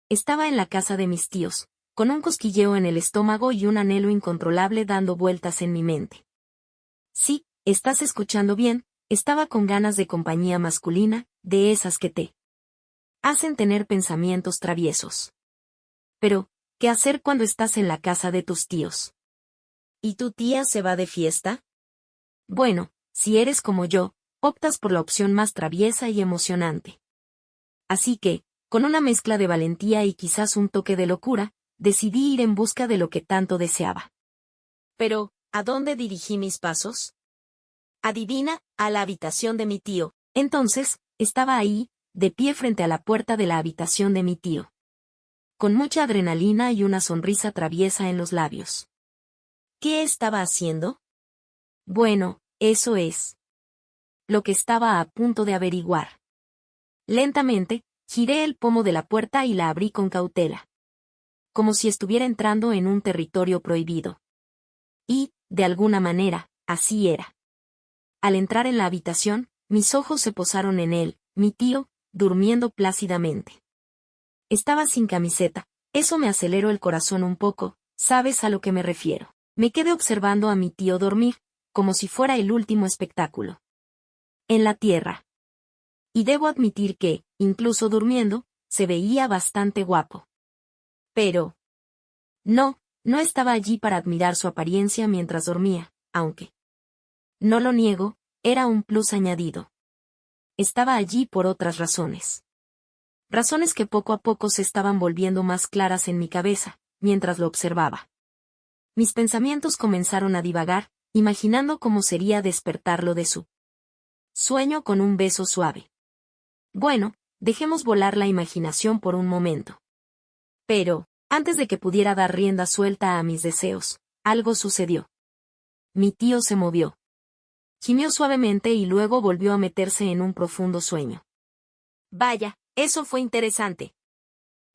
Estaba en la casa de mis tíos, con un cosquilleo en el estómago y un anhelo incontrolable dando vueltas en mi mente. Sí, estás escuchando bien, estaba con ganas de compañía masculina, de esas que te hacen tener pensamientos traviesos. Pero, ¿qué hacer cuando estás en la casa de tus tíos? ¿Y tu tía se va de fiesta? Bueno, si eres como yo, optas por la opción más traviesa y emocionante. Así que, con una mezcla de valentía y quizás un toque de locura, decidí ir en busca de lo que tanto deseaba. Pero, ¿a dónde dirigí mis pasos? Adivina, a la habitación de mi tío. Entonces, estaba ahí, de pie frente a la puerta de la habitación de mi tío. Con mucha adrenalina y una sonrisa traviesa en los labios. ¿Qué estaba haciendo? Bueno, eso es lo que estaba a punto de averiguar. Lentamente, giré el pomo de la puerta y la abrí con cautela. Como si estuviera entrando en un territorio prohibido. Y, de alguna manera, así era. Al entrar en la habitación, mis ojos se posaron en él, mi tío, durmiendo plácidamente. Estaba sin camiseta, eso me aceleró el corazón un poco, ¿sabes a lo que me refiero? Me quedé observando a mi tío dormir, como si fuera el último espectáculo. En la tierra. Y debo admitir que, incluso durmiendo, se veía bastante guapo. Pero no estaba allí para admirar su apariencia mientras dormía, aunque, no lo niego, era un plus añadido. Estaba allí por otras razones. Razones que poco a poco se estaban volviendo más claras en mi cabeza, mientras lo observaba. Mis pensamientos comenzaron a divagar, imaginando cómo sería despertarlo de su sueño con un beso suave. Bueno, dejemos volar la imaginación por un momento. Pero, antes de que pudiera dar rienda suelta a mis deseos, algo sucedió. Mi tío se movió. Gimió suavemente y luego volvió a meterse en un profundo sueño. Vaya, eso fue interesante.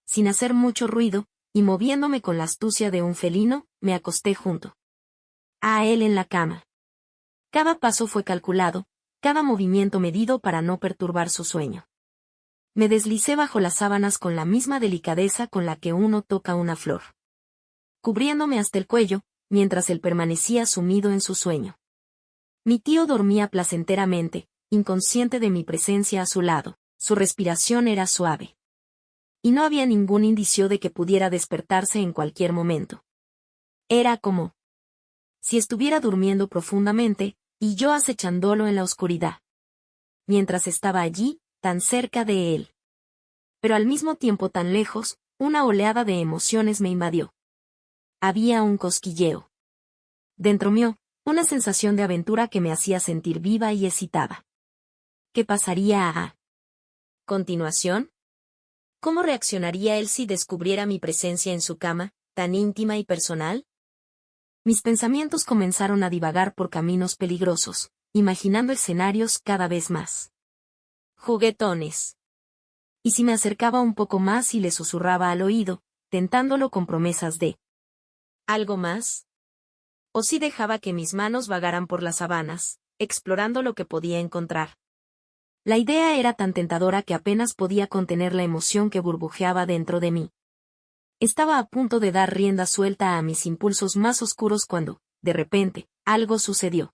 Sin hacer mucho ruido, y moviéndome con la astucia de un felino, me acosté junto a él en la cama. Cada paso fue calculado, cada movimiento medido para no perturbar su sueño. Me deslicé bajo las sábanas con la misma delicadeza con la que uno toca una flor. Cubriéndome hasta el cuello, mientras él permanecía sumido en su sueño. Mi tío dormía placenteramente, inconsciente de mi presencia a su lado, su respiración era suave. Y no había ningún indicio de que pudiera despertarse en cualquier momento. Era como si estuviera durmiendo profundamente, y yo acechándolo en la oscuridad. Mientras estaba allí, tan cerca de él. Pero al mismo tiempo tan lejos, una oleada de emociones me invadió. Había un cosquilleo. Dentro mío, una sensación de aventura que me hacía sentir viva y excitada. ¿Qué pasaría a continuación? ¿Cómo reaccionaría él si descubriera mi presencia en su cama, tan íntima y personal? Mis pensamientos comenzaron a divagar por caminos peligrosos, imaginando escenarios cada vez más juguetones. Y si me acercaba un poco más y le susurraba al oído, tentándolo con promesas de ¿algo más? O si dejaba que mis manos vagaran por las sabanas, explorando lo que podía encontrar. La idea era tan tentadora que apenas podía contener la emoción que burbujeaba dentro de mí. Estaba a punto de dar rienda suelta a mis impulsos más oscuros cuando, de repente, algo sucedió.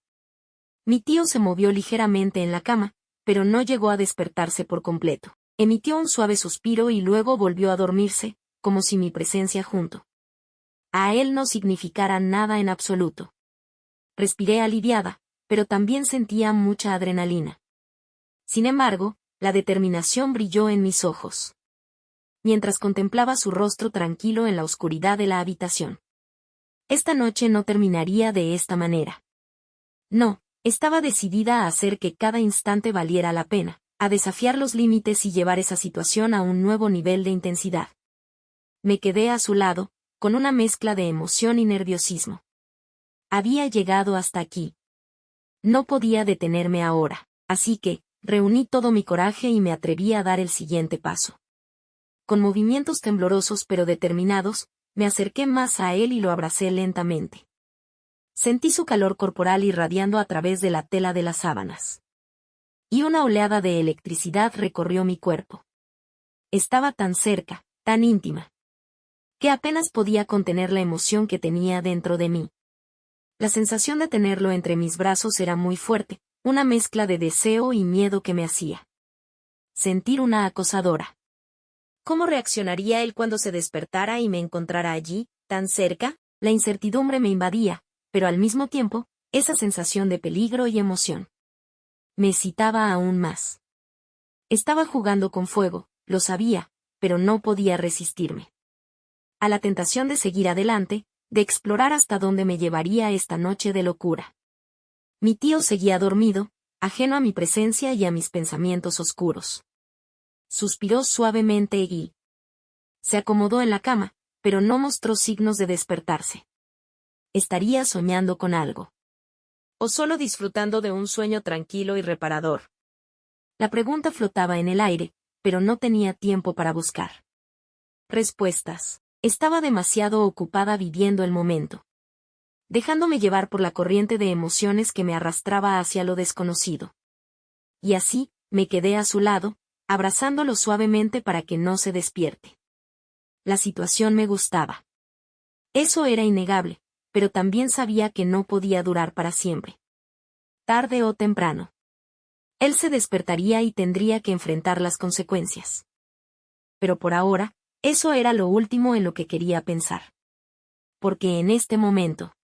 Mi tío se movió ligeramente en la cama, pero no llegó a despertarse por completo. Emitió un suave suspiro y luego volvió a dormirse, como si mi presencia junto a él no significara nada en absoluto. Respiré aliviada, pero también sentía mucha adrenalina. Sin embargo, la determinación brilló en mis ojos. Mientras contemplaba su rostro tranquilo en la oscuridad de la habitación. Esta noche no terminaría de esta manera. No, estaba decidida a hacer que cada instante valiera la pena, a desafiar los límites y llevar esa situación a un nuevo nivel de intensidad. Me quedé a su lado, con una mezcla de emoción y nerviosismo. Había llegado hasta aquí. No podía detenerme ahora, así que, reuní todo mi coraje y me atreví a dar el siguiente paso. Con movimientos temblorosos pero determinados, me acerqué más a él y lo abracé lentamente. Sentí su calor corporal irradiando a través de la tela de las sábanas. Y una oleada de electricidad recorrió mi cuerpo. Estaba tan cerca, tan íntima, que apenas podía contener la emoción que tenía dentro de mí. La sensación de tenerlo entre mis brazos era muy fuerte, una mezcla de deseo y miedo que me hacía sentir una acosadora. ¿Cómo reaccionaría él cuando se despertara y me encontrara allí, tan cerca? La incertidumbre me invadía, pero al mismo tiempo, esa sensación de peligro y emoción me excitaba aún más. Estaba jugando con fuego, lo sabía, pero no podía resistirme a la tentación de seguir adelante, de explorar hasta dónde me llevaría esta noche de locura. Mi tío seguía dormido, ajeno a mi presencia y a mis pensamientos oscuros. Suspiró suavemente y se acomodó en la cama, pero no mostró signos de despertarse. ¿Estaría soñando con algo? ¿O solo disfrutando de un sueño tranquilo y reparador? La pregunta flotaba en el aire, pero no tenía tiempo para buscar respuestas. Estaba demasiado ocupada viviendo el momento, dejándome llevar por la corriente de emociones que me arrastraba hacia lo desconocido. Y así, me quedé a su lado, abrazándolo suavemente para que no se despierte. La situación me gustaba. Eso era innegable, pero también sabía que no podía durar para siempre. Tarde o temprano, él se despertaría y tendría que enfrentar las consecuencias. Pero por ahora, eso era lo último en lo que quería pensar. Porque en este momento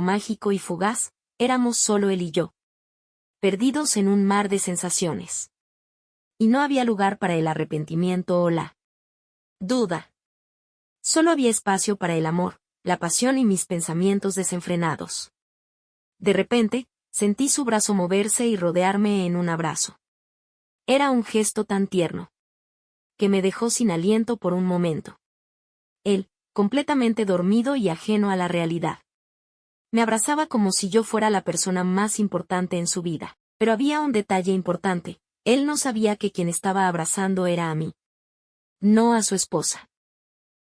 mágico y fugaz, éramos solo él y yo, perdidos en un mar de sensaciones. Y no había lugar para el arrepentimiento o la duda. Solo había espacio para el amor, la pasión y mis pensamientos desenfrenados. De repente, sentí su brazo moverse y rodearme en un abrazo. Era un gesto tan tierno que me dejó sin aliento por un momento. Él, completamente dormido y ajeno a la realidad, me abrazaba como si yo fuera la persona más importante en su vida. Pero había un detalle importante: él no sabía que quien estaba abrazando era a mí, no a su esposa.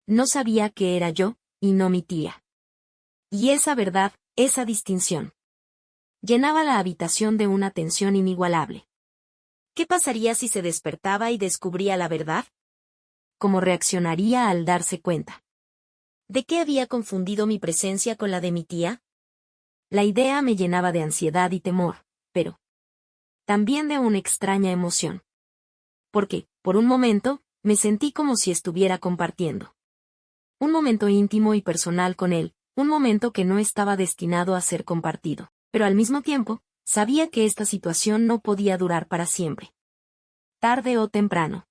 No sabía que era yo, y no mi tía. Y esa verdad, esa distinción, llenaba la habitación de una tensión inigualable. ¿Qué pasaría si se despertaba y descubría la verdad? ¿Cómo reaccionaría al darse cuenta de que había confundido mi presencia con la de mi tía? La idea me llenaba de ansiedad y temor, pero también de una extraña emoción. Porque, por un momento, me sentí como si estuviera compartiendo un momento íntimo y personal con él, un momento que no estaba destinado a ser compartido. Pero al mismo tiempo, sabía que esta situación no podía durar para siempre. Tarde o temprano,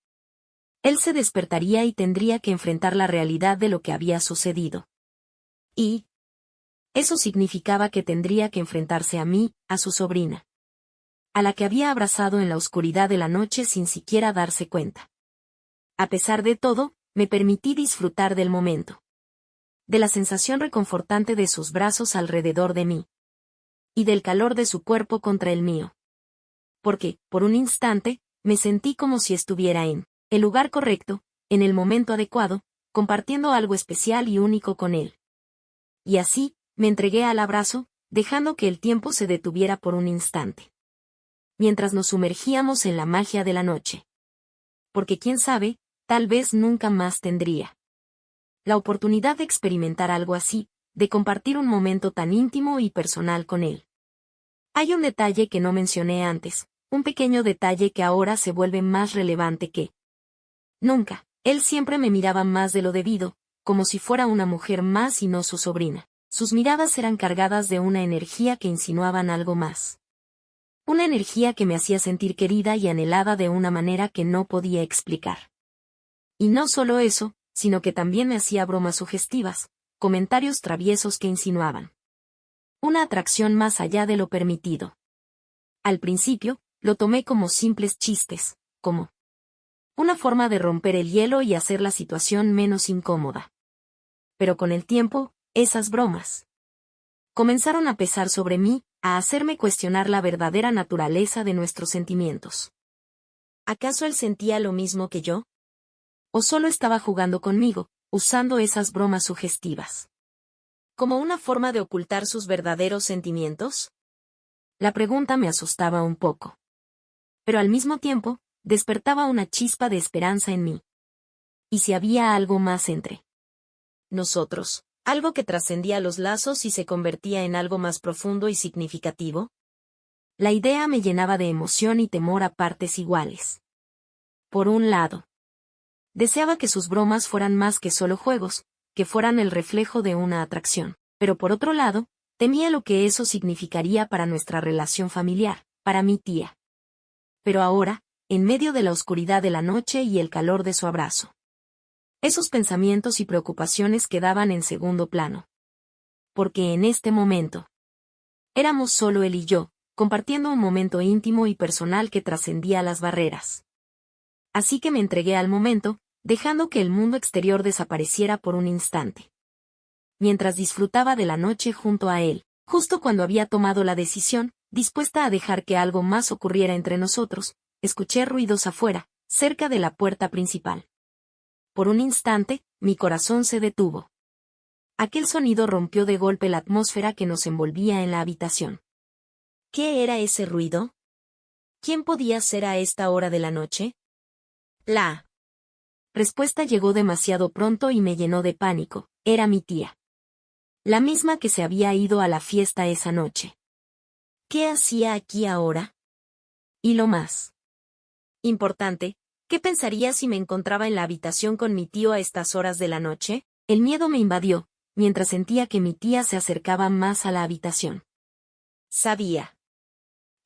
él se despertaría y tendría que enfrentar la realidad de lo que había sucedido. Y eso significaba que tendría que enfrentarse a mí, a su sobrina, a la que había abrazado en la oscuridad de la noche sin siquiera darse cuenta. A pesar de todo, me permití disfrutar del momento, de la sensación reconfortante de sus brazos alrededor de mí, y del calor de su cuerpo contra el mío. Porque, por un instante, me sentí como si estuviera en el lugar correcto, en el momento adecuado, compartiendo algo especial y único con él. Y así, me entregué al abrazo, dejando que el tiempo se detuviera por un instante, mientras nos sumergíamos en la magia de la noche. Porque quién sabe, tal vez nunca más tendría la oportunidad de experimentar algo así, de compartir un momento tan íntimo y personal con él. Hay un detalle que no mencioné antes, un pequeño detalle que ahora se vuelve más relevante que nunca. Él siempre me miraba más de lo debido, como si fuera una mujer más y no su sobrina. Sus miradas eran cargadas de una energía que insinuaban algo más. Una energía que me hacía sentir querida y anhelada de una manera que no podía explicar. Y no solo eso, sino que también me hacía bromas sugestivas, comentarios traviesos que insinuaban una atracción más allá de lo permitido. Al principio, lo tomé como simples chistes, como una forma de romper el hielo y hacer la situación menos incómoda. Pero con el tiempo, esas bromas comenzaron a pesar sobre mí, a hacerme cuestionar la verdadera naturaleza de nuestros sentimientos. ¿Acaso él sentía lo mismo que yo? ¿O solo estaba jugando conmigo, usando esas bromas sugestivas como una forma de ocultar sus verdaderos sentimientos? La pregunta me asustaba un poco. Pero al mismo tiempo, despertaba una chispa de esperanza en mí. ¿Y si había algo más entre nosotros? ¿Algo que trascendía los lazos y se convertía en algo más profundo y significativo? La idea me llenaba de emoción y temor a partes iguales. Por un lado, deseaba que sus bromas fueran más que solo juegos, que fueran el reflejo de una atracción. Pero por otro lado, temía lo que eso significaría para nuestra relación familiar, para mi tía. Pero ahora, en medio de la oscuridad de la noche y el calor de su abrazo, esos pensamientos y preocupaciones quedaban en segundo plano. Porque en este momento, éramos solo él y yo, compartiendo un momento íntimo y personal que trascendía las barreras. Así que me entregué al momento, dejando que el mundo exterior desapareciera por un instante. Mientras disfrutaba de la noche junto a él, justo cuando había tomado la decisión, dispuesta a dejar que algo más ocurriera entre nosotros, escuché ruidos afuera, cerca de la puerta principal. Por un instante, mi corazón se detuvo. Aquel sonido rompió de golpe la atmósfera que nos envolvía en la habitación. ¿Qué era ese ruido? ¿Quién podía ser a esta hora de la noche? La respuesta llegó demasiado pronto y me llenó de pánico. Era mi tía. La misma que se había ido a la fiesta esa noche. ¿Qué hacía aquí ahora? Y lo más importante, ¿qué pensaría si me encontraba en la habitación con mi tío a estas horas de la noche? El miedo me invadió, mientras sentía que mi tía se acercaba más a la habitación. Sabía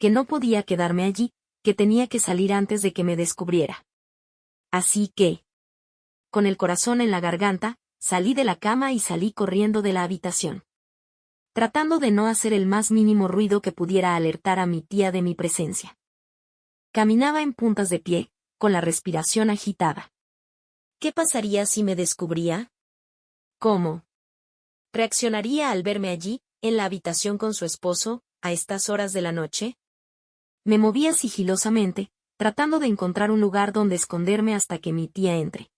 que no podía quedarme allí, que tenía que salir antes de que me descubriera. Así que, con el corazón en la garganta, salí de la cama y salí corriendo de la habitación, tratando de no hacer el más mínimo ruido que pudiera alertar a mi tía de mi presencia. Caminaba en puntas de pie, con la respiración agitada. ¿Qué pasaría si me descubría? ¿Cómo reaccionaría al verme allí, en la habitación con su esposo, a estas horas de la noche? Me movía sigilosamente, tratando de encontrar un lugar donde esconderme hasta que mi tía entre.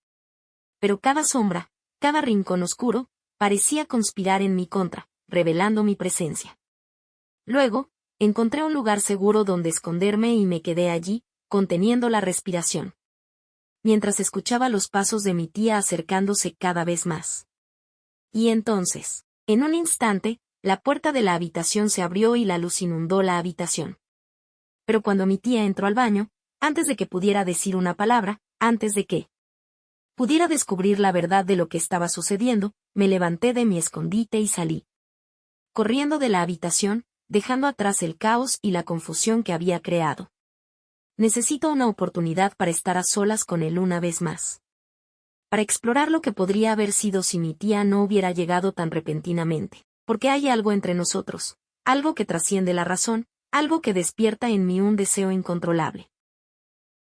Pero cada sombra, cada rincón oscuro, parecía conspirar en mi contra, revelando mi presencia. Luego, encontré un lugar seguro donde esconderme y me quedé allí, conteniendo la respiración, mientras escuchaba los pasos de mi tía acercándose cada vez más. Y entonces, en un instante, la puerta de la habitación se abrió y la luz inundó la habitación. Pero cuando mi tía entró al baño, antes de que pudiera decir una palabra, antes de que pudiera descubrir la verdad de lo que estaba sucediendo, me levanté de mi escondite y salí, corriendo de la habitación, dejando atrás el caos y la confusión que había creado. Necesito una oportunidad para estar a solas con él una vez más. Para explorar lo que podría haber sido si mi tía no hubiera llegado tan repentinamente. Porque hay algo entre nosotros, algo que trasciende la razón, algo que despierta en mí un deseo incontrolable.